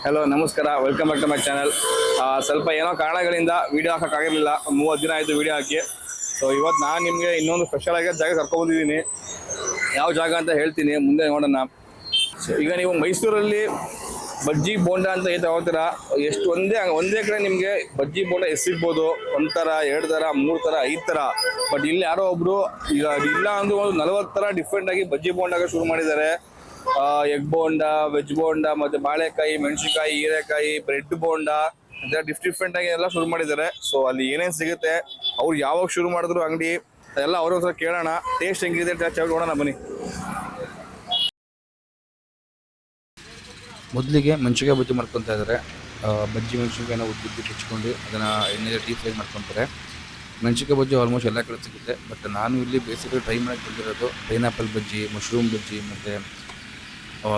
Hello ನಮಸ್ಕಾರ, welcome back to my channel. ಸ್ವಲ್ಪ ಏನೋ ಕಾರಣಗಳಿಂದ ವೀಡಿಯೋ ಹಾಕೋಕ್ಕಾಗಿರಲಿಲ್ಲ. 30 ದಿನ ಆಯಿತು ವೀಡಿಯೋ ಹಾಕಿ. ಸೊ ಇವತ್ತು ನಾನು ನಿಮಗೆ ಇನ್ನೊಂದು ಸ್ಪೆಷಲ್ ಆಗಿ ಜಾಗ ಕರ್ಕೊಂಡ್ಬಂದಿದ್ದೀನಿ. ಯಾವ ಜಾಗ ಅಂತ ಹೇಳ್ತೀನಿ, ಮುಂದೆ ನೋಡೋಣ. ಸೊ ಈಗ ನೀವು ಮೈಸೂರಲ್ಲಿ ಬಜ್ಜಿ ಬೋಂಡ ಅಂತ ಏನು ತಗೋತೀರಾ, ಎಷ್ಟು ಒಂದೇ ಕಡೆ ನಿಮಗೆ ಬಜ್ಜಿ ಬೋಂಡ ಎಷ್ಟು ಸಿಗ್ಬೋದು? 1 ಥರ, 2 ಥರ, 3 ಥರ, 5 ಥರ. ಬಟ್ ಇಲ್ಲಿ ಯಾರೋ ಒಬ್ರು ಈಗ ಇಲ್ಲ ಅಂದ್ರೆ ಒಂದು 40 ಥರ ಡಿಫ್ರೆಂಟ್ ಆಗಿ ಬಜ್ಜಿ ಬೋಂಡಾಗ ಶುರು ಮಾಡಿದ್ದಾರೆ. ಎಗ್ ಬೋಂಡ, ವೆಜ್ ಬೋಂಡ, ಮತ್ತೆ ಬಾಳೆಕಾಯಿ, ಮೆಣಸಿನಕಾಯಿ, ಹೀರೆಕಾಯಿ, ಬ್ರೆಡ್ ಬೋಂಡ ಅಂತ ಡಿಫ್ರೆಂಟ್ ಆಗಿ ಎಲ್ಲ ಶುರು ಮಾಡಿದ್ದಾರೆ. ಸೊ ಅಲ್ಲಿ ಏನೇನು ಸಿಗುತ್ತೆ, ಅವ್ರು ಯಾವಾಗ ಶುರು ಮಾಡಿದ್ರು ಅಂಗಡಿ ಎಲ್ಲ ಅವ್ರ ಹತ್ರ ಕೇಳೋಣ. ಟೇಸ್ಟ್ ಹೆಂಗಿದೆ ನೋಡೋಣ ಬನ್ನಿ. ಮೊದಲಿಗೆ ಮೆಣಸಿನ್ಕಾಯಿ ಬಜ್ಜಿ ಮಾಡ್ಕೊತಾ ಇದ್ದಾರೆ. ಬಜ್ಜಿ ಮೆಣಸಿನ್ಕಾಯಿನ ಉದ್ದುದ್ದು ಹೆಚ್ಚಿಕೊಂಡು ಅದನ್ನು ಎಣ್ಣೆಗೆ ಡೀಪ್ ಫ್ರೈ ಮಾಡ್ಕೊತಾರೆ. ಮೆಣಸಿನ್ಕಾಯಿ ಬಜ್ಜಿ ಆಲ್ಮೋಸ್ಟ್ ಎಲ್ಲ ಕಡೆ ಸಿಗುತ್ತೆ. ಬಟ್ ನಾನು ಇಲ್ಲಿ ಬೇಸಿಕಲಿ ಟ್ರೈ ಮಾಡಕ್ಕೆ ಬಂದಿರೋದು ಪೈನಾಪಲ್ ಬಜ್ಜಿ, ಮಶ್ರೂಮ್ ಬಜ್ಜಿ ಮತ್ತು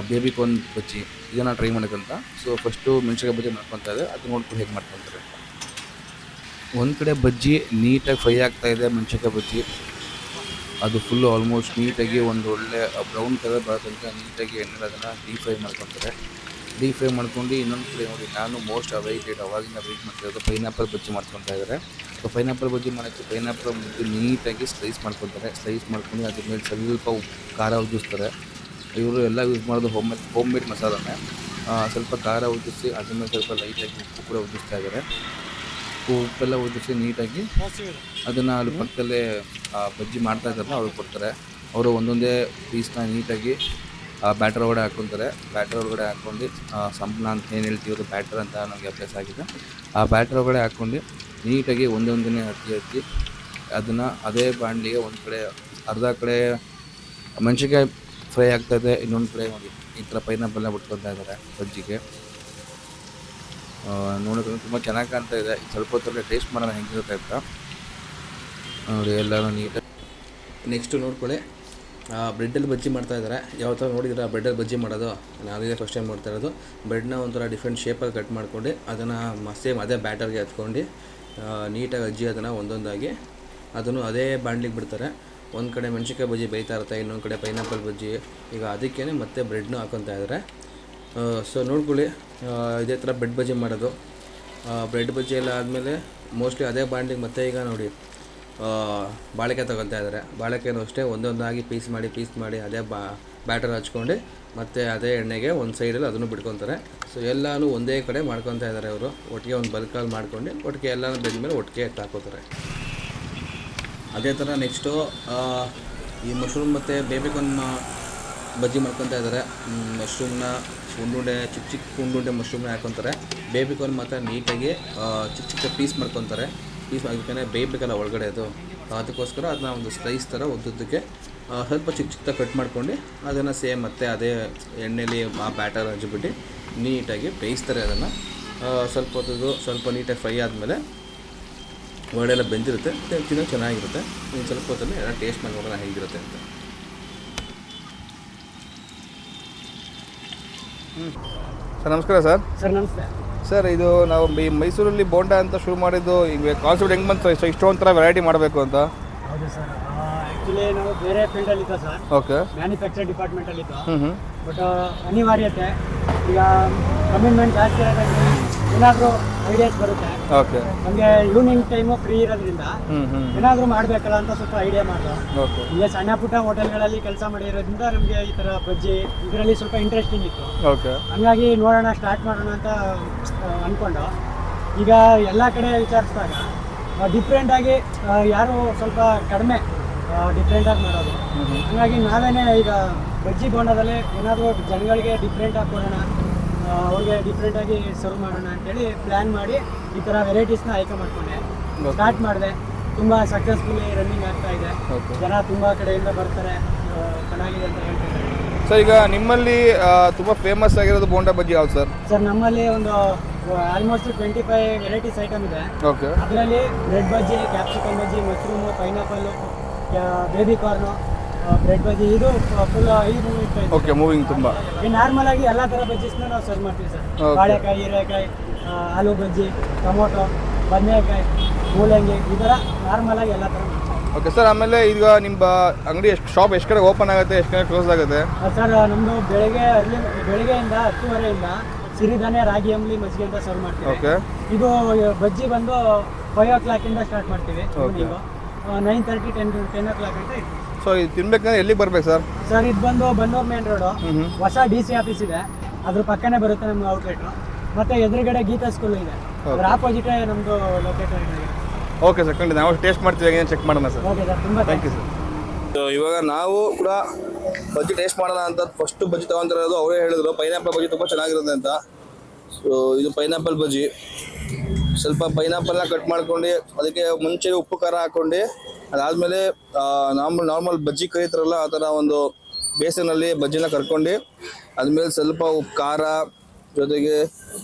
ಬೇಬಿ ಕಾರ್ನ್ ಬಜ್ಜಿ, ಇದನ್ನು ಟ್ರೈ ಮಾಡೋಕ್ಕಂತ. ಸೊ ಫಸ್ಟು ಮೆಣಸಿನ್ಕಾಯಿ ಬಜ್ಜಿ ಮಾಡ್ಕೊತಾ ಇದೆ, ಅದು ನೋಡ್ಕೊಂಡು ಹೇಗೆ ಮಾಡ್ಕೊತಾರೆ. ಒಂದು ಕಡೆ ಬಜ್ಜಿ ನೀಟಾಗಿ ಫ್ರೈ ಆಗ್ತಾಯಿದೆ. ಮೆಣಸಿನ್ಕಾಯಿ ಬಜ್ಜಿ ಅದು ಫುಲ್ಲು ಆಲ್ಮೋಸ್ಟ್ ನೀಟಾಗಿ ಒಂದು ಒಳ್ಳೆ ಬ್ರೌನ್ ಕಲರ್ ಬರೋ ತನಕ ನೀಟಾಗಿ ಎಣ್ಣೆಲಿ ಅದನ್ನು ಡೀಪ್ ಫ್ರೈ ಮಾಡ್ಕೊತಾರೆ. ಡೀಪ್ ಫ್ರೈ ಮಾಡ್ಕೊಂಡು ಇನ್ನೊಂದು ಕಡೆ ನೋಡಿ, ನಾನು ಮೋಸ್ಟ್ ಅವಾಗಿಂದ ವೆಯ್ಟ್ ಮಾಡ್ತಿರೋದು ಪೈನಾಪಲ್ ಬಜ್ಜಿ ಮಾಡ್ಕೊತಾ ಇದ್ದಾರೆ. ಸೊ ಪೈನಾಪಲ್ ಬಜ್ಜಿ ಮಾಡೋಕ್ಕೆ ಪೈನಾಪಲ್ ಮುದ್ದು ನೀಟಾಗಿ ಸ್ಲೈಸ್ ಮಾಡ್ಕೊತಾರೆ. ಸ್ಲೈಸ್ ಮಾಡ್ಕೊಂಡು ಅದ್ರ ಮೇಲೆ ಸ್ವಲ್ಪ ಖಾರ ಉಜ್ಜಿಸ್ತಾರೆ. ಇವರು ಎಲ್ಲ ಯೂಸ್ ಮಾಡೋದು ಹೋಮ್ ಮೇಡ್ ಮಸಾಲನೇ. ಸ್ವಲ್ಪ ಖಾರ ಉಜ್ಜಿಸಿ ಅದ್ರ ಮೇಲೆ ಸ್ವಲ್ಪ ಲೈಟಾಗಿ ಉಪ್ಪು ಕೂಡ ಉಜ್ಜಿಸ್ತಾ ಇದ್ದಾರೆ. ಉಪ್ಪೆಲ್ಲ ಉಜ್ಜಿಸಿ ನೀಟಾಗಿ ಅದನ್ನು ಅಲ್ಲಿ ಪಕ್ಕದಲ್ಲೇ ಬಜ್ಜಿ ಮಾಡ್ತಾ ಇದ್ದಾರಲ್ಲ ಅವ್ರಿಗೆ ಕೊಡ್ತಾರೆ. ಅವರು ಒಂದೊಂದೇ ಪೀಸ್ನ ನೀಟಾಗಿ ಬ್ಯಾಟರ್ ಒಳಗಡೆ ಹಾಕ್ಕೊತಾರೆ. ಬ್ಯಾಟರ್ ಒಳಗಡೆ ಹಾಕ್ಕೊಂಡು ಸಂಪಣ ಅಂತ ಏನು ಹೇಳ್ತೀವಿ, ಅದು ಬ್ಯಾಟರ್ ಅಂತ ನನಗೆ ಅಭ್ಯಾಸ ಆಗಿದೆ. ಆ ಬ್ಯಾಟರ್ ಒಳಗಡೆ ಹಾಕ್ಕೊಂಡು ನೀಟಾಗಿ ಒಂದೊಂದನೇ ಹತ್ತಿ ಅದನ್ನು ಅದೇ ಬಾಣಲಿಗೆ ಒಂದು ಕಡೆ ಅರ್ಧ ಕಡೆ ಮೆಣಸಿನ್ಕಾಯಿ ಫ್ರೈ ಆಗ್ತಾಯಿದೆ, ಇನ್ನೊಂದು ಕಡೆ ನೋಡಿ ಈ ಥರ ಪೈನಾಪಲ್ನ ಬಿಟ್ಕೊತಾ ಇದ್ದಾರೆ ಬಜ್ಜಿಗೆ. ನೋಡೋಕೆ ತುಂಬ ಚೆನ್ನಾಗಿ ಕಾಣ್ತಾ ಇದೆ. ಸ್ವಲ್ಪ ಹೊತ್ತಲ್ಲೇ ಟೇಸ್ಟ್ ಮಾಡೋಣ ಹೆಂಗಿರುತ್ತೆ ಅಂತ ನೋಡಿ. ಎಲ್ಲರೂ ನೀಟಾಗಿ ನೆಕ್ಸ್ಟು ನೋಡ್ಕೊಳ್ಳಿ, ಬ್ರೆಡ್ಡಲ್ಲಿ ಬಜ್ಜಿ ಮಾಡ್ತಾಯಿದ್ದಾರೆ. ಯಾವ ಥರ ನೋಡಿದ್ರೆ ಬ್ರೆಡ್ಡಲ್ಲಿ ಬಜ್ಜಿ ಮಾಡೋದು ನಾನಿದೆ ಫಸ್ಟ್ ಟೈಮ್ ಮಾಡ್ತಾ ಇರೋದು. ಬ್ರೆಡ್ನ ಒಂಥರ ಡಿಫ್ರೆಂಟ್ ಶೇಪಲ್ಲಿ ಕಟ್ ಮಾಡ್ಕೊಂಡು ಅದನ್ನು ಸೇಮ್ ಅದೇ ಬ್ಯಾಟರ್ಗೆ ಹತ್ಕೊಂಡು ನೀಟಾಗಿ ಅಜ್ಜಿ ಅದನ್ನು ಒಂದೊಂದಾಗಿ ಅದನ್ನು ಅದೇ ಬಾಣಲಿಗೆ ಬಿಡ್ತಾರೆ. ಒಂದು ಕಡೆ ಮೆಣಸಿನ್ಕಾಯಿ ಬಜ್ಜಿ ಬೇಯ್ತಾ ಇರುತ್ತೆ, ಇನ್ನೊಂದು ಕಡೆ ಪೈನಾಪಲ್ ಬಜ್ಜಿ. ಈಗ ಅದಕ್ಕೇ ಮತ್ತೆ ಬ್ರೆಡ್ನೂ ಹಾಕ್ಕೊತಾ ಇದ್ದಾರೆ. ಸೊ ನೋಡ್ಕೊಳ್ಳಿ, ಇದೇ ಥರ ಬ್ರೆಡ್ ಬಜ್ಜಿ ಮಾಡೋದು. ಬ್ರೆಡ್ ಬಜ್ಜಿ ಎಲ್ಲ ಆದಮೇಲೆ ಮೋಸ್ಟ್ಲಿ ಅದೇ ಬಾಣಲಿಗೆ ಮತ್ತೆ ಈಗ ನೋಡಿ ಬಾಳೆಕಾಯಿ ತಗೊತಾ ಇದ್ದಾರೆ. ಬಾಳೆಕಾಯಿನೂ ಅಷ್ಟೇ ಒಂದೊಂದಾಗಿ ಪೀಸ್ ಮಾಡಿ ಅದೇ ಬ್ಯಾಟರ್ ಹಚ್ಕೊಂಡು ಮತ್ತು ಅದೇ ಎಣ್ಣೆಗೆ ಒಂದು ಸೈಡಲ್ಲಿ ಅದನ್ನು ಬಿಡ್ಕೊತಾರೆ. ಸೊ ಎಲ್ಲನೂ ಒಂದೇ ಕಡೆ ಮಾಡ್ಕೊತಾ ಇದ್ದಾರೆ ಅವರು. ಒಟ್ಟಿಗೆ ಒಂದು ಬಲ್ಕಲ್ಲಿ ಮಾಡ್ಕೊಂಡು ಒಟ್ಟಿಗೆ ಎಲ್ಲನೂ ಬೆಂದಮೇಲೆ ಒಟ್ಟಿಗೆ ಹಾಕೋತಾರೆ. ಅದೇ ಥರ ನೆಕ್ಸ್ಟು ಈ ಮಶ್ರೂಮ್ ಮತ್ತು ಬೇಬಿಕಾರ್ನ್ ಬಜ್ಜಿ ಮಾಡ್ಕೊತಾ ಇದ್ದಾರೆ. ಮಶ್ರೂಮ್ನ ಉಂಡುಂಡೆ ಚಿಕ್ಕ ಉಂಡುಂಡೆ ಮಶ್ರೂಮ್ನ ಹಾಕ್ಕೊತಾರೆ. ಬೇಬಿಕಾರ್ನ್ ಮಾತ್ರ ನೀಟಾಗಿ ಚಿಕ್ಕ ಪೀಸ್ ಮಾಡ್ಕೊತಾರೆ. ಪೀಸ್ ಅದಕ್ಕೆ ಬೇಯಬೇಕಲ್ಲ ಒಳಗಡೆ ಅದು, ಅದಕ್ಕೋಸ್ಕರ ಅದನ್ನ ಒಂದು ಸ್ಲೈಸ್ ಥರ ಉದ್ದುದ್ದಕ್ಕೆ ಸ್ವಲ್ಪ ಚಿಕ್ಕ ಕಟ್ ಮಾಡ್ಕೊಂಡು ಅದನ್ನು ಸೇಮ್ ಮತ್ತೆ ಅದೇ ಎಣ್ಣೆಲಿ ಆ ಬ್ಯಾಟರ್ ಹಚ್ಚಿಬಿಟ್ಟು ನೀಟಾಗಿ ಬೇಯಿಸ್ತಾರೆ. ಅದನ್ನು ಸ್ವಲ್ಪ ನೀಟಾಗಿ ಫ್ರೈ ಆದಮೇಲೆ ಒಳಗಡೆ ಬೆಂದಿರುತ್ತೆ, ತಿನ್ನೋಕೆ ಚೆನ್ನಾಗಿರುತ್ತೆ. ಇನ್ನು ಸ್ವಲ್ಪ ಹೊತ್ತಲ್ಲಿ ಎಲ್ಲ ಟೇಸ್ಟ್ ಮಾಡಿ ನೋಡೋಣ ಹೇಗಿರುತ್ತೆ ಅಂತ. ಸರ್ ನಮಸ್ಕಾರ. ಸರ್ ನಮಸ್ತೆ ಸರ್, ಇದು ನಾವು ಮೈಸೂರಲ್ಲಿ ಬೋಂಡ ಅಂತ ಶುರು ಮಾಡಿದ್ದು ಈಗ ಕಾನ್ಸೆಪ್ಟ್ ಹೆಂಗೆ ಬಂತು? ಇಷ್ಟೊಂದು ಥರ ವೆರೈಟಿ ಮಾಡಬೇಕು ಅಂತ. ಹೌದು ಸರ್, ಆ್ಯಕ್ಚುಲಿ ನಾವು ಬೇರೆ ಫೀಲ್ಡಲ್ಲಿದ್ದ ಸರ್. ಓಕೆ. ಮ್ಯಾನುಫ್ಯಾಕ್ಚರ್ ಡಿಪಾರ್ಟ್ಮೆಂಟಲ್ಲಿದ್ದು. ಬಟ್ ಅನಿವಾರ್ಯತೆ ಈಗ ಕಮಿಟ್ಮೆಂಟ್ ಜಾಸ್ತಿ ಇರೋದ್ರಿಂದ ಏನಾದರೂ ಐಡಿಯಾಸ್ ಬರುತ್ತೆ. ಓಕೆ. ನಮಗೆ ಈವ್ನಿಂಗ್ ಟೈಮು ಫ್ರೀ ಇರೋದ್ರಿಂದ ಏನಾದರೂ ಮಾಡಬೇಕಲ್ಲ ಅಂತ ಸ್ವಲ್ಪ ಐಡಿಯಾ ಮಾಡಿದೆ. ಓಕೆ. ಈಗ ಸಣ್ಣ ಪುಟ್ಟ ಹೋಟೆಲ್ಗಳಲ್ಲಿ ಕೆಲಸ ಮಾಡಿರೋದ್ರಿಂದ ನಮಗೆ ಈ ಥರ ಬಜ್ಜಿ ಇದರಲ್ಲಿ ಸ್ವಲ್ಪ ಇಂಟ್ರೆಸ್ಟಿಂಗ್ ಇತ್ತು. ಓಕೆ. ಹಂಗಾಗಿ ನೋಡೋಣ, ಸ್ಟಾರ್ಟ್ ಮಾಡೋಣ ಅಂತ ಅಂದ್ಕೊಂಡು ಈಗ ಎಲ್ಲ ಕಡೆ ವಿಚಾರಿಸಿದಾಗ ಡಿಫ್ರೆಂಟಾಗಿ ಯಾರು ಸ್ವಲ್ಪ ಕಡಿಮೆ ಡಿಫ್ರೆಂಟಾಗಿ ಮಾಡೋದು. ಹಾಗಾಗಿ ನಾವೇನೇ ಈಗ ಬಜ್ಜಿ ಬೋಂಡದಲ್ಲೇ ಏನಾದರೂ ಜನಗಳಿಗೆ ಡಿಫ್ರೆಂಟಾಗಿ ಕೊಡೋಣ, ಅವ್ರಿಗೆ ಡಿಫ್ರೆಂಟಾಗಿ ಸರ್ವ್ ಮಾಡೋಣ ಅಂತೇಳಿ ಪ್ಲ್ಯಾನ್ ಮಾಡಿ ಈ ಥರ ವೆರೈಟೀಸ್ನ ಆಯ್ಕೆ ಮಾಡಿಕೊಂಡೆ, ಸ್ಟಾರ್ಟ್ ಮಾಡಿದೆ. ತುಂಬ ಸಕ್ಸಸ್ಫುಲಿ ರನ್ನಿಂಗ್ ಆಗ್ತಾ ಇದೆ. ಜನ ತುಂಬ ಕಡೆಯಿಂದ ಬರ್ತಾರೆ, ಚೆನ್ನಾಗಿದೆ ಅಂತ ಹೇಳ್ತಾರೆ. ಸರ್, ಈಗ ನಿಮ್ಮಲ್ಲಿ ತುಂಬ ಫೇಮಸ್ ಆಗಿರೋದು ಬೋಂಡ ಬಜ್ಜಿ ಯಾವ್ದು ಸರ್? ಸರ್, ನಮ್ಮಲ್ಲಿ ಒಂದು ಆಲ್ಮೋಸ್ಟ್ 25 ವೆರೈಟೀಸ್ ಐಟಮ್ ಇದೆ. ಓಕೆ. ಅದರಲ್ಲಿ bread bajji, capsicum bajji, mushroom, pineapple, baby corn, bread bajji, ಇದು ಫುಲ್ 5 ಮಿನಿಟ್. ಓಕೆ. ಮೂವಿಂಗ್ ತುಂಬ. ಈ ನಾರ್ಮಲ್ ಆಗಿ ಎಲ್ಲ ಥರ ಬಜ್ಜಿಸ್ನ ನಾವು ಸರ್ವ್ ಮಾಡ್ತೀವಿ ಸರ್. ಬಾಳೆಕಾಯಿ, ಹೀರೆಕಾಯಿ, ಆಲೂ ಬಜ್ಜಿ, ಟೊಮೊಟೊ, ಬದನೆಕಾಯಿ, ಮೂಲಂಗಿ, ಈ ಥರ ನಾರ್ಮಲ್ ಆಗಿ ಎಲ್ಲ ಥರ. ಓಕೆ ಸರ್, ಆಮೇಲೆ ಈಗ ನಿಮ್ಮ ಅಂಗಡಿ ಶಾಪ್ ಎಷ್ಟು ಕಡೆ ಓಪನ್ ಆಗುತ್ತೆ, ಎಷ್ಟು ಕಡೆ ಕ್ಲೋಸ್ ಆಗುತ್ತೆ? ಸರ್, ನಮ್ಮದು ಬೆಳಗ್ಗೆಯಿಂದ 10:30 ಇಂದ ಸಿರಿಧಾನ್ಯ ರಾಗಿ ಅಂಬ್ಲಿ ಮಜ್ಜಿಗೆ ಅಂತ ಸರ್ವ್ ಮಾಡ್ತೀವಿ. ಓಕೆ. ಇದು ಬಜ್ಜಿ ಬಂದು 5 o'clock ಇಂದ ಸ್ಟಾರ್ಟ್ ಮಾಡ್ತೀವಿ. 9:30 10 o'clock ಅಂತ ಇದೆ. ಸೊ ಇದು ತಿನ್ಬೇಕಂದ್ರೆ ಎಲ್ಲಿಗೆ ಬರ್ಬೇಕು ಸರ್? ಸರ್ ಇದು ಬಂದು ಬನ್ನೂರು ಮೇನ್ ರೋಡು, ಹೊಸ DC ಆಫೀಸ್ ಇದೆ, ಅದ್ರ ಪಕ್ಕನೇ ಬರುತ್ತೆ ನಮ್ಮ ಔಟ್ಲೆಟ್. ಮತ್ತೆ ಎದುರುಗಡೆ ಗೀತಾ ಸ್ಕೂಲ್ ಇದೆ, ಅದ್ರ ಆಪೋಸಿಟೇ ನಮ್ಮದು ಲೊಕೇಟರ್ ಇದೆ. ಓಕೆ ಸರ್, ಖಂಡಿತ ನಾವು ಟೇಸ್ಟ್ ಮಾಡ್ತೀವಿ, ಚೆಕ್ ಮಾಡೋಣ ಸರ್. ಓಕೆ ಸರ್, ತುಂಬ ಥ್ಯಾಂಕ್ ಯು ಸರ್. ಸೊ ಇವಾಗ ನಾವು ಕೂಡ ಬಜ್ಜಿ ಟೇಸ್ಟ್ ಮಾಡೋಣ ಅಂತ ಫಸ್ಟ್ ಬಜ್ಜಿ ತೊಗೊಂತಿರೋದು. ಅವರೇ ಹೇಳಿದ್ರು ಪೈನಾಪಲ್ ಬಜ್ಜಿ ತುಂಬ ಚೆನ್ನಾಗಿರುತ್ತೆ ಅಂತ. ಸೊ ಇದು ಪೈನಾಪಲ್ ಬಜ್ಜಿ. ಸ್ವಲ್ಪ ಪೈನಾಪಲ್ನ ಕಟ್ ಮಾಡ್ಕೊಂಡು ಅದಕ್ಕೆ ಮುಂಚೆ ಉಪ್ಪು ಖಾರ ಹಾಕ್ಕೊಂಡು ಅದಾದಮೇಲೆ ನಾರ್ಮಲ್ ಬಜ್ಜಿ ಕರೀತಾರಲ್ಲ ಆ ಥರ ಒಂದು ಬೇಸನಲ್ಲಿ ಬಜ್ಜಿನ ಕರ್ಕೊಂಡು ಅದ್ಮೇಲೆ ಸ್ವಲ್ಪ ಉಪ್ಪು ಖಾರ ಜೊತೆಗೆ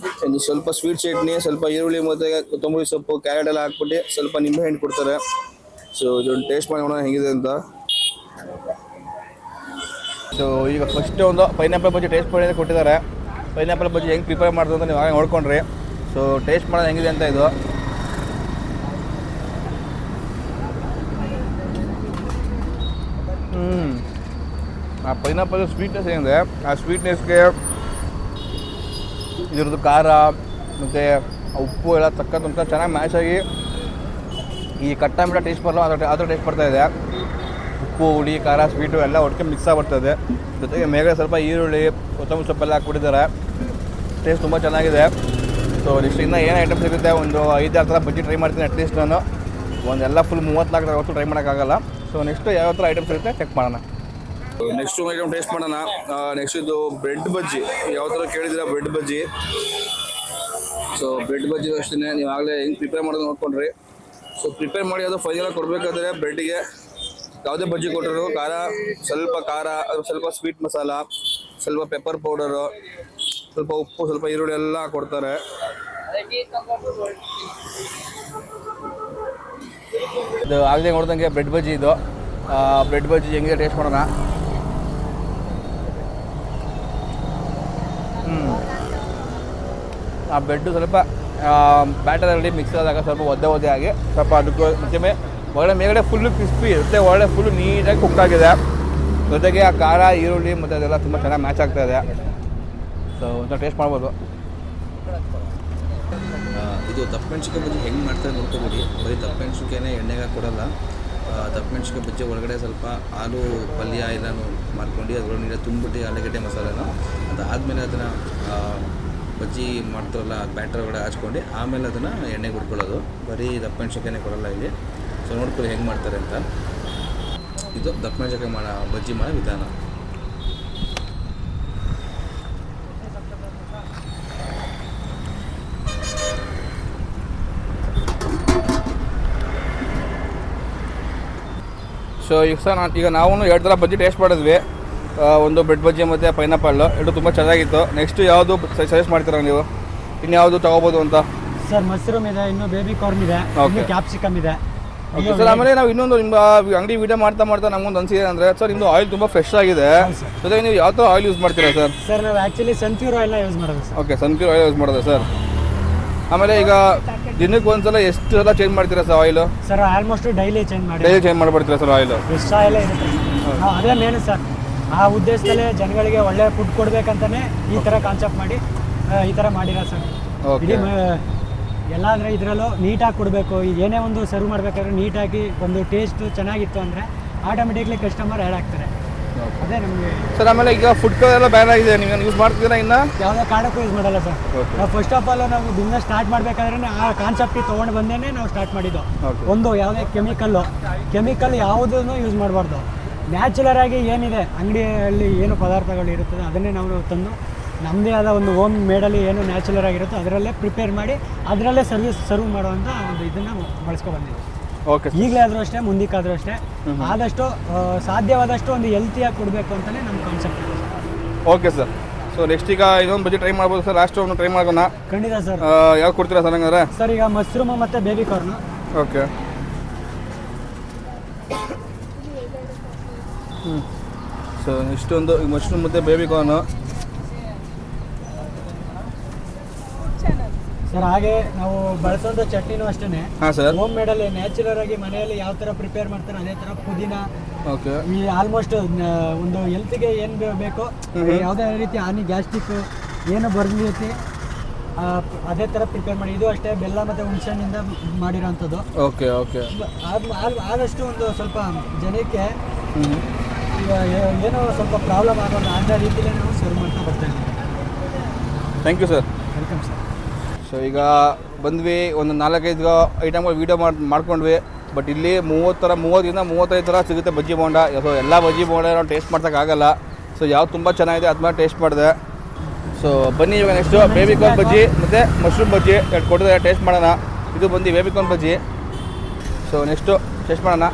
ಸ್ವಲ್ಪ ಸ್ವೀಟ್ ಚಟ್ನಿ, ಸ್ವಲ್ಪ ಈರುಳ್ಳಿ ಮತ್ತು ಕೊತ್ತಂಬರಿ ಸೊಪ್ಪು, ಕ್ಯಾರೆಟ್ ಎಲ್ಲ ಹಾಕ್ಬಿಟ್ಟು ಸ್ವಲ್ಪ ನಿಂಬೆ ಹಣ್ಣು ಕೊಡ್ತಾರೆ. ಸೊ ಇದೊಂದು ಟೇಸ್ಟ್ ಮಾಡಿ ನೋಡೋಣ ಹೇಗಿದೆ ಅಂತ. ಸೊ ಈಗ ಫಸ್ಟ್ ಒಂದು ಪೈನಾಪಲ್ ಬಜ್ಜಿ ಟೇಸ್ಟ್ ಮಾಡಿ ಕೊಟ್ಟಿದ್ದಾರೆ. ಪೈನಾಪಲ್ ಬಜ್ಜಿ ಹೆಂಗೆ ಪ್ರಿಪೇರ್ ಮಾಡೋದು ಅಂತ ನೀವು ಹಾಗೆ ನೋಡ್ಕೊಂಡ್ರಿ. ಸೊ ಟೇಸ್ಟ್ ಮಾಡೋದು ಹೆಂಗಿದೆ ಅಂತ ಇದು. ಆ ಪೈನಾಪಲ್ ಸ್ವೀಟ್ನೆಸ್ ಏನಿದೆ ಆ ಸ್ವೀಟ್ನೆಸ್ಗೆ ಇದ್ರದ್ದು ಖಾರ ಮತ್ತು ಉಪ್ಪು ಎಲ್ಲ ತಕ್ಕ ಚೆನ್ನಾಗಿ ಮ್ಯಾಚ್ ಆಗಿ ಈ ಕಟ್ಟ ಮಿಠ ಟೇಸ್ಟ್ ಬರಲ್ಲ ಅದರ ಟೇಸ್ಟ್ ಬರ್ತಾಯಿದೆ. ಉಪ್ಪು ಹುಳಿ ಖಾರ ಸ್ವೀಟು ಎಲ್ಲ ಒಟ್ಟಿಗೆ ಮಿಕ್ಸ್ ಆಗಿಬಿಡ್ತದೆ. ಜೊತೆಗೆ ಮೇಗಡೆ ಸ್ವಲ್ಪ ಈರುಳ್ಳಿ ಕೊತ್ತಂಬರಿ ಸೊಪ್ಪೆಲ್ಲ ಹಾಕ್ಬಿಟ್ಟಿದ್ದಾರೆ. ಟೇಸ್ಟ್ ತುಂಬ ಚೆನ್ನಾಗಿದೆ. ಸೊ ನೆಕ್ಸ್ಟ್ ಇನ್ನೂ ಏನು ಐಟಮ್ಸ್ ಇರುತ್ತೆ, ಒಂದು 5-6 ಥರ ಬಜ್ಜಿ ಟ್ರೈ ಮಾಡ್ತೀನಿ ಅಟ್ಲೀಸ್ಟ್ ನಾನು. ಒಂದೆಲ್ಲ ಫುಲ್ 34 ಟ್ರೈ ಮಾಡೋಕ್ಕಾಗಲ್ಲ. ಸೊ ನೆಕ್ಸ್ಟ್ ಯಾವ ಥರ ಐಟಮ್ಸ್ ಇರುತ್ತೆ ಚೆಕ್ ಮಾಡೋಣ. ನೆಕ್ಸ್ಟ್ ಐಟಮ್ ಟೇಸ್ಟ್ ಮಾಡೋಣ. ನೆಕ್ಸ್ಟ್ ಇದು ಬ್ರೆಡ್ ಬಜ್ಜಿ. ಯಾವ ಥರ ಕೇಳಿದ್ದೀರಾ ಬ್ರೆಡ್ ಬಜ್ಜಿ. ಸೊ ಬ್ರೆಡ್ ಬಜ್ಜಿ ಅಷ್ಟೇ ನೀವು ಆಗಲೇ ಹೆಂಗೆ ಪ್ರಿಪೇರ್ ಮಾಡೋದು ನೋಡ್ಕೊಂಡ್ರಿ. ಸೊ ಪ್ರಿಪೇರ್ ಮಾಡಿ ಅದು ಫೈನಲ್ ಕೊಡಬೇಕಾದ್ರೆ ಬ್ರೆಡ್ಗೆ ಯಾವುದೇ ಬಜ್ಜಿ ಕೊಟ್ಟರು ಖಾರ, ಸ್ವಲ್ಪ ಸ್ವೀಟ್ ಮಸಾಲ, ಸ್ವಲ್ಪ ಪೆಪ್ಪರ್ ಪೌಡರು, ಸ್ವಲ್ಪ ಉಪ್ಪು, ಸ್ವಲ್ಪ ಈರುಳ್ಳಿ ಎಲ್ಲ ಕೊಡ್ತಾರೆ. ಇದು ಆಗಲೇ ನೋಡ್ದಂಗೆ ಬ್ರೆಡ್ ಬಜ್ಜಿ ಇದು. ಬ್ರೆಡ್ ಬಜ್ಜಿ ಹೆಂಗಿದೆ ಟೇಸ್ಟ್ ಮಾಡೋಣ. ಆ ಬ್ರೆಡ್ಡು ಸ್ವಲ್ಪ ಬ್ಯಾಟರಲ್ಲಿ ಮಿಕ್ಸ್ ಆದಾಗ ಸ್ವಲ್ಪ ಒದ್ದೆ ಆಗಿ ಸ್ವಲ್ಪ ಅದಕ್ಕೆ ಮತ್ತೆ ಮೇಗಡೆ ಫುಲ್ಲು ಕ್ರಿಸ್ಪಿ ಇರುತ್ತೆ, ಒಳ್ಳೆ ಫುಲ್ಲು ನೀಟಾಗಿ ಕುಕ್ ಆಗಿದೆ. ಜೊತೆಗೆ ಆ ಖಾರ ಈರುಳ್ಳಿ ಮತ್ತು ಅದೆಲ್ಲ ತುಂಬ ಚೆನ್ನಾಗಿ ಮ್ಯಾಚ್ ಆಗ್ತಾಯಿದೆ. ಸೊ ಒಂಥರ ಟೇಸ್ಟ್ ಮಾಡ್ಬೋದು. ಇದು ದಪ್ಪಮೆಣ್ಸಿಕಾಯಿ ಬಜ್ಜಿ ಹೆಂಗೆ ಮಾಡ್ತಾರೆ ನೋಡ್ಕೊಬಿಡಿ. ಬರೀ ದಪ್ಪಮೆಣ್ಸಿಕಾಯೇ ಎಣ್ಣೆಗೆ ಕೊಡಲ್ಲ. ದಪ್ಪಮೆಣ್ಸಿಕಾಯಿ ಬಜ್ಜಿ ಒಳಗಡೆ ಸ್ವಲ್ಪ ಆಲೂ ಪಲ್ಯ ಎಲ್ಲನೂ ಮಾಡ್ಕೊಂಡು ಅದರೊಳಗೆ ನೀರು ತುಂಬಿಟ್ಟು ಆಲೂಗಡ್ಡೆ ಮಸಾಲೆನ ಅದಾದಮೇಲೆ ಅದನ್ನು ಬಜ್ಜಿ ಮಾಡ್ತಾರಲ್ಲ ಬ್ಯಾಟ್ರ್ ಒಳಗಡೆ ಹಾಚ್ಕೊಂಡು ಆಮೇಲೆ ಅದನ್ನು ಎಣ್ಣೆಗೆ ಹುಡ್ಕೊಳ್ಳೋದು. ಬರೀ ದಪ್ಪಮೆಣ್ಸಿಕಾಯೇ ಕೊಡಲ್ಲ ಇಲ್ಲಿ. ಸೊ ನೋಡ್ಕೊಳ್ಳಿ ಹೆಂಗೆ ಮಾಡ್ತಾರೆ ಅಂತ. ಇದು ದಪ್ಪಮೆಣ್ಸಿಕಾಯಿ ಬಜ್ಜಿ ಮಾಡೋ ವಿಧಾನ. ಸೊ ಈಗ ನಾವು 2 ಥರ ಬಜ್ಜಿ ಟೇಸ್ಟ್ ಮಾಡಿದ್ವಿ. ಒಂದು ಬ್ರೆಡ್ ಬಜ್ಜಿ ಮತ್ತು ಪೈನಾಪಲ್ ಎರಡು ತುಂಬ ಚೆನ್ನಾಗಿತ್ತು. ನೆಕ್ಸ್ಟ್ ಯಾವುದು ಸಜೆಸ್ಟ್ ಮಾಡ್ತೀರಾ ನೀವು, ಇನ್ಯಾವುದು ತೊಗೋಬೋದು ಅಂತ? ಸರ್ ಮಶ್ರೂಮ್ ಇದೆ, ಇನ್ನು ಬೇಬಿ ಕಾರ್ನ್ ಇದೆ, ಇನ್ನು ಕ್ಯಾಪ್ಸಿಕಮ್ ಇದೆ. ಸರ್ ಆಮೇಲೆ ನಾವು ಇನ್ನೊಂದು ನಿಮ್ಮ ಅಂಗಡಿ ವಿಡಿಯೋ ಮಾಡ್ತಾ ನಮಗೊಂದು ಅನಿಸಿದೆ ಅಂದರೆ ಸರ್ ನಿಮ್ಮದು ಆಯಿಲ್ ತುಂಬ ಫ್ರೆಶ್ ಆಗಿದೆ. ಜೊತೆಗೆ ನೀವು ಯಾವ ಥರ ಆಯಿಲ್ ಯೂಸ್ ಮಾಡ್ತೀರಾ ಸರ್? ಸರ್ ನಾವು ಆ್ಯಕ್ಚುಲಿ ಸನ್ಫ್ಯೂರ್ ಆಯಿಲ್ನ ಯೂಸ್ ಮಾಡೋದು sir. Okay, Sunpure oil use ಮಾಡೋದು ಸರ್. ಆಮೇಲೆ ಈಗ ದಿನಕ್ಕೆ ಒಂದ್ಸಲ ಎಷ್ಟು ಸಲ ಚೇಂಜ್ ಮಾಡ್ತೀರಾ sir oil? Sir almost daily change ಮಾಡ್ಬಿಡ್ತೀರಾ ಸರ್ ಆಯಿಲು? ಫ್ರೆಶ್ ಆಯಿಲೇ ಇರುತ್ತೆ. ಅದೇ ಮೇನು ಸರ್. ಆ ಉದ್ದೇಶದಲ್ಲೇ ಜನಗಳಿಗೆ ಒಳ್ಳೆ ಫುಡ್ ಕೊಡ್ಬೇಕಂತಾನೆ ಈ ಥರ ಕಾನ್ಸೆಪ್ಟ್ ಮಾಡಿ ಈ ಥರ ಮಾಡಿರೋ ಸರ್. ಇಡೀ ಎಲ್ಲಾದರೆ ಇದರಲ್ಲೂ ನೀಟಾಗಿ ಕೊಡಬೇಕು. ಏನೇ ಒಂದು ಸರ್ವ್ ಮಾಡಬೇಕಾದ್ರೆ ನೀಟಾಗಿ ಒಂದು ಟೇಸ್ಟ್ ಚೆನ್ನಾಗಿತ್ತು ಅಂದರೆ ಆಟೋಮೆಟಿಕ್ಲಿ ಕಸ್ಟಮರ್ ಆ್ಯಡ್ ಆಗ್ತಾರೆ. ಅದೇ ನಮಗೆ ಸರ್. ಆಮೇಲೆ ಈಗ ಫುಡ್ ಕಲರ್ ಎಲ್ಲ ಬ್ಯಾನ್ ಆಗಿದೆ, ನೀವು ಯೂಸ್ ಮಾಡ್ತಿದ್ದೀರಾ ಇನ್ನು? ಯಾವುದೇ ಕಾರಣಕ್ಕೂ ಯೂಸ್ ಮಾಡಲ್ಲ ಸರ್. ನಾವು ಫಸ್ಟ್ ಆಫ್ ಆಲ್ ನಾವು ಬಿಸ್ನೆಸ್ ಸ್ಟಾರ್ಟ್ ಮಾಡಬೇಕಾದ್ರೆ ಆ ಕಾನ್ಸೆಪ್ಟಿಗೆ ತೊಗೊಂಡು ಬಂದೇ ನಾವು ಸ್ಟಾರ್ಟ್ ಮಾಡಿದ್ದು. ಒಂದು ಯಾವುದೇ ಕೆಮಿಕಲ್ ಯಾವುದನ್ನು ಯೂಸ್ ಮಾಡಬಾರ್ದು. ನ್ಯಾಚುರಲ್ ಆಗಿ ಏನಿದೆ ಅಂಗಡಿಯಲ್ಲಿ ಏನು ಪದಾರ್ಥಗಳು ಇರುತ್ತದೆ ಅದನ್ನೇ ನಾವು ತಂದು ನಮ್ಮದೇ ಆದ ಒಂದು ಹೋಮ್ ಮೇಡಲ್ಲಿ ಏನು ನ್ಯಾಚುರಲ್ ಆಗಿರುತ್ತೋ ಅದರಲ್ಲೇ ಪ್ರಿಪೇರ್ ಮಾಡಿ ಅದರಲ್ಲೇ ಸರ್ವ್ ಮಾಡುವಂಥ ಒಂದು ಇದನ್ನು ಬಳಸ್ಕೊಬಂದಿದ್ದೀವಿ. ಓಕೆ, ಈಗಲೇ ಆದರೂ ಅಷ್ಟೇ, ಮುಂದಕ್ಕಾದರೂ ಅಷ್ಟೇ ಆದಷ್ಟು ಸಾಧ್ಯವಾದಷ್ಟು ಒಂದು ಹೆಲ್ತಿಯಾಗಿ ಕೊಡಬೇಕು ಅಂತಲೇ ನಮ್ಮ ಕಾನ್ಸೆಪ್ಟ್ ಇದೆ. Okay sir. ಸೊ ನೆಕ್ಸ್ಟ್ ಈಗ ಇದೊಂದು ಬಜ್ಜಿ ಟ್ರೈ ಮಾಡ್ಬೋದು ಸರ್. ಲಾಸ್ಟ್ ಒಂದು ಟ್ರೈ ಮಾಡೋಣ. ಖಂಡಿತ ಸರ್. ಯಾವ್ದು ಕೊಡ್ತೀರಾ ಸರ್ ಹಂಗಾದ್ರೆ? ಸರ್ ಈಗ ಮಶ್ರೂಮ್ ಮತ್ತು baby corn. Okay. So next ಒಂದು ಮಶ್ರೂಮ್ ಮತ್ತು ಬೇಬಿ ಕಾರ್ನು. ಸರ್ ಹಾಗೆ ನಾವು ಬಳಸೋಂಥ ಚಟ್ನಿನೂ ಅಷ್ಟೇ. ಹಾಂ ಸರ್. ಹೋಮ್ ಮೇಡಲ್ಲಿ ನ್ಯಾಚುರಲ್ ಆಗಿ ಮನೆಯಲ್ಲಿ ಯಾವ ಥರ ಪ್ರಿಪೇರ್ ಮಾಡ್ತಾರೆ ಅದೇ ಥರ ಪುದೀನ. ಓಕೆ. ಈ ಆಲ್ಮೋಸ್ಟ್ ಒಂದು ಹೆಲ್ತ್ಗೆ ಏನು ಬೇಕೋ ಯಾವುದೇ ರೀತಿ ಹಾನಿ ಗ್ಯಾಸ್ಟ್ರಿಕ್ ಏನು ಬರಲಿ ಅದೇ ಥರ ಪ್ರಿಪೇರ್ ಮಾಡಿ. ಇದು ಅಷ್ಟೇ ಬೆಲ್ಲ ಮತ್ತು ಹುಣಸೆಹಣ್ಣಿಂದ ಮಾಡಿರೋವಂಥದ್ದು. Okay okay. ಆದಷ್ಟು ಒಂದು ಸ್ವಲ್ಪ ಜನಕ್ಕೆ ಏನೋ ಸ್ವಲ್ಪ ಪ್ರಾಬ್ಲಮ್ ಆಗೋದು ಆ ರೀತಿಯಲ್ಲೇ ನಾವು ಸರ್ವ್ ಮಾಡ್ತಾ ಬರ್ತಾ ಇದ್ದೀವಿ. Thank you sir. Welcome sir. So ಈಗ ಬಂದ್ವಿ, ಒಂದು 4-5 ಐಟಮ್ಗಳು ವೀಡಿಯೋ ಮಾಡ್ಕೊಂಡ್ವಿ. ಬಟ್ ಇಲ್ಲಿ 30-35 ಥರ ಸಿಗುತ್ತೆ ಬಜ್ಜಿ ಬೋಂಡ. ಸೊ ಎಲ್ಲ ಬಜ್ಜಿ ಬೋಂಡ ನಾವು ಟೇಸ್ಟ್ ಮಾಡ್ಸೋಕ್ಕಾಗಲ್ಲ. ಸೊ ಯಾವ್ದು ತುಂಬ ಚೆನ್ನಾಗಿದೆ ಅದು ಮಾಡಿ ಟೇಸ್ಟ್ ಮಾಡಿದೆ. ಸೊ ಬನ್ನಿ ಇವಾಗ ನೆಕ್ಸ್ಟು ಬೇಬಿಕಾರ್ನ್ ಬಜ್ಜಿ ಮತ್ತು ಮಶ್ರೂಮ್ ಬಜ್ಜಿ ಎರಡು ಕೊಟ್ಟಿದ್ದಾರೆ, ಟೇಸ್ಟ್ ಮಾಡೋಣ. ಇದು ಬಂದು ಬೇಬಿಕಾರ್ನ್ ಬಜ್ಜಿ. ಸೊ ನೆಕ್ಸ್ಟು ಟೇಸ್ಟ್ ಮಾಡೋಣ.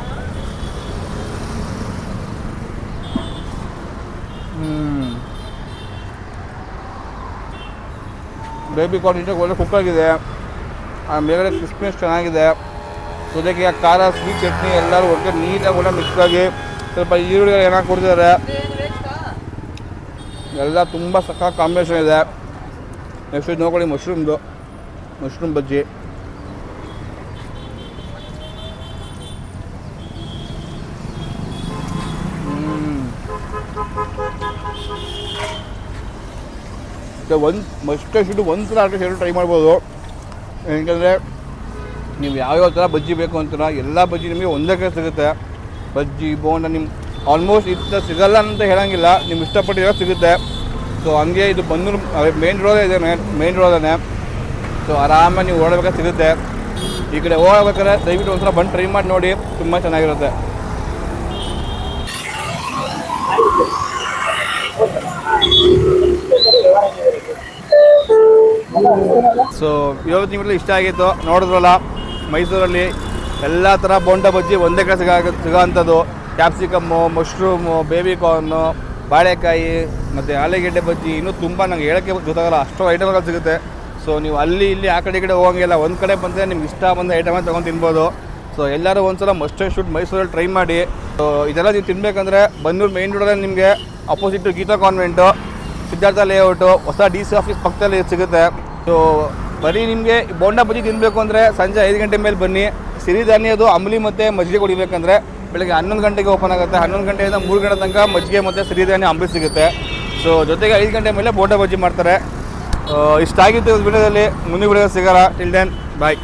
ಬೇಬಿಕಾರ್ನ್ ಇಟ್ಟು ಒಳ್ಳೆ ಕುಕ್ ಆಗಿದೆ, ಮೇಲ್ಗಡೆ ಕ್ರಿಸ್ಪಿನೆಸ್ ಚೆನ್ನಾಗಿದೆ. ಜೊತೆಗೆ ಖಾರ ಸ್ವೀಟ್ ಚಟ್ನಿ ಎಲ್ಲರೂ ಒಟ್ಟಿಗೆ ನೀಟಾಗಿ ಒಳ್ಳೆ ಮಿಕ್ಸ್ ಆಗಿ ಸ್ವಲ್ಪ ಈರುಳ್ಳಿ ಏನಾಗಿ ಕೊಡ್ತಿದ್ದಾರೆ. ಎಲ್ಲ ತುಂಬ ಸಕ್ಕ ಕಾಂಬಿನೇಷನ್ ಇದೆ. ನೆಕ್ಸ್ಟ್ ಇದು ನೋಡ್ಕೊಳ್ಳಿ ಮಶ್ರೂಮ್ ಬಜ್ಜಿ. ಒಂದು ಥರ ಟ್ರೈ ಮಾಡ್ಬೋದು. ಯಾಕೆಂದರೆ ನೀವು ಯಾವ್ಯಾವ ಥರ ಬಜ್ಜಿ ಬೇಕು ಅಂತೀರ ಎಲ್ಲ ಬಜ್ಜಿ ನಿಮಗೆ ಒಂದೇ ಕಡೆ ಸಿಗುತ್ತೆ. ಬಜ್ಜಿ ಬೋಂಡ ನಿಮ್ಮ ಆಲ್ಮೋಸ್ಟ್ ಇದು ಸಿಗಲ್ಲ ಅಂತ ಹೇಳೋಂಗಿಲ್ಲ, ನಿಮ್ಗೆ ಇಷ್ಟಪಟ್ಟಿರೋ ಸಿಗುತ್ತೆ. ಸೊ ಹಂಗೆ ಇದು ಬಂದು ಮೇನ್ ರೋಡೇ. ಸೊ ಆರಾಮಾಗಿ ನೀವು ಓಡಬೇಕಾದ್ರೆ ಸಿಗುತ್ತೆ. ಈ ಕಡೆ ಹೋಗ್ಬೇಕಾದ್ರೆ ದಯವಿಟ್ಟು ಒಂದ್ಸಲ ಬಂದು ಟ್ರೈ ಮಾಡಿ ನೋಡಿ, ತುಂಬ ಚೆನ್ನಾಗಿರುತ್ತೆ. ಸೊ ಇವತ್ತು ನಿಮಗೆ ಇಷ್ಟ ಆಗಿತ್ತು, ನೋಡಿದ್ರಲ್ಲ ಮೈಸೂರಲ್ಲಿ ಎಲ್ಲ ಥರ ಬೋಂಡ ಬಜ್ಜಿ ಒಂದೇ ಕಡೆ ಸಿಗೋ ಅಂಥದ್ದು. ಕ್ಯಾಪ್ಸಿಕಮ್ಮು, ಮಶ್ರೂಮು, ಬೇಬಿಕಾರ್ನು, ಬಾಳೆಕಾಯಿ ಮತ್ತು ಆಲೂಗೆಡ್ಡೆ ಬಜ್ಜಿ, ಇನ್ನೂ ತುಂಬ ನಂಗೆ ಹೇಳೋಕ್ಕೆ ಗೊತ್ತಾಗಲ್ಲ, ಅಷ್ಟು ಐಟಮ್ಗಳು ಸಿಗುತ್ತೆ. ಸೊ ನೀವು ಅಲ್ಲಿ ಇಲ್ಲಿ ಆ ಕಡೆ ಈ ಕಡೆ ಹೋಗಂಗಿಲ್ಲ, ಒಂದು ಕಡೆ ಬಂದರೆ ನಿಮ್ಗೆ ಇಷ್ಟ ಬಂದ ಐಟಮನ್ನು ತೊಗೊಂಡು ತಿನ್ಬೋದು. ಸೊ ಎಲ್ಲರೂ ಒಂದ್ಸಲ ಮಸ್ಟ್ ಆ್ಯಂಡ್ ಶುಡ್ ಮೈಸೂರಲ್ಲಿ ಟ್ರೈ ಮಾಡಿ. ಸೊ ಇದೆಲ್ಲ ನೀವು ತಿನ್ನಬೇಕಂದ್ರೆ ಬನ್ನೂರು ಮೇನ್ ರೋಡಲ್ಲಿ ನಿಮಗೆ opposite Geetha convent, Siddhartha layout, ಹೊಸ DC ಆಫೀಸ್ ಪಕ್ಕದಲ್ಲಿ ಸಿಗುತ್ತೆ. ಸೊ ಬರೀ ನಿಮಗೆ ಬೋಂಡ ಬಜ್ಜಿ ತಿನ್ನಬೇಕು ಅಂದರೆ ಸಂಜೆ 5 ಗಂಟೆ ಮೇಲೆ ಬನ್ನಿ. ಸಿರಿಧಾನ್ಯದು ಅಂಬಲಿ ಮತ್ತು ಮಜ್ಜಿಗೆ ಕುಡಿಬೇಕಂದ್ರೆ ಬೆಳಗ್ಗೆ 11 ಗಂಟೆಗೆ ಓಪನ್ ಆಗುತ್ತೆ. 11 ಗಂಟೆಯಿಂದ 3 ಗಂಟೆ ತನಕ ಮಜ್ಜಿಗೆ ಮತ್ತು ಸಿರಿಧಾನ್ಯ ಅಂಬಲಿ ಸಿಗುತ್ತೆ. ಸೊ ಜೊತೆಗೆ 5 ಗಂಟೆ ಮೇಲೆ ಬೋಂಡ ಬಜ್ಜಿ ಮಾಡ್ತಾರೆ. ಇಷ್ಟ ಆಗಿತ್ತು ವಿಡಿಯೋದಲ್ಲಿ. ಮುಂದಿನ ವಿಡಿಯೋ ಸಿಗೋಣ. ಟಿಲ್ ದೆನ್ ಬಾಯ್.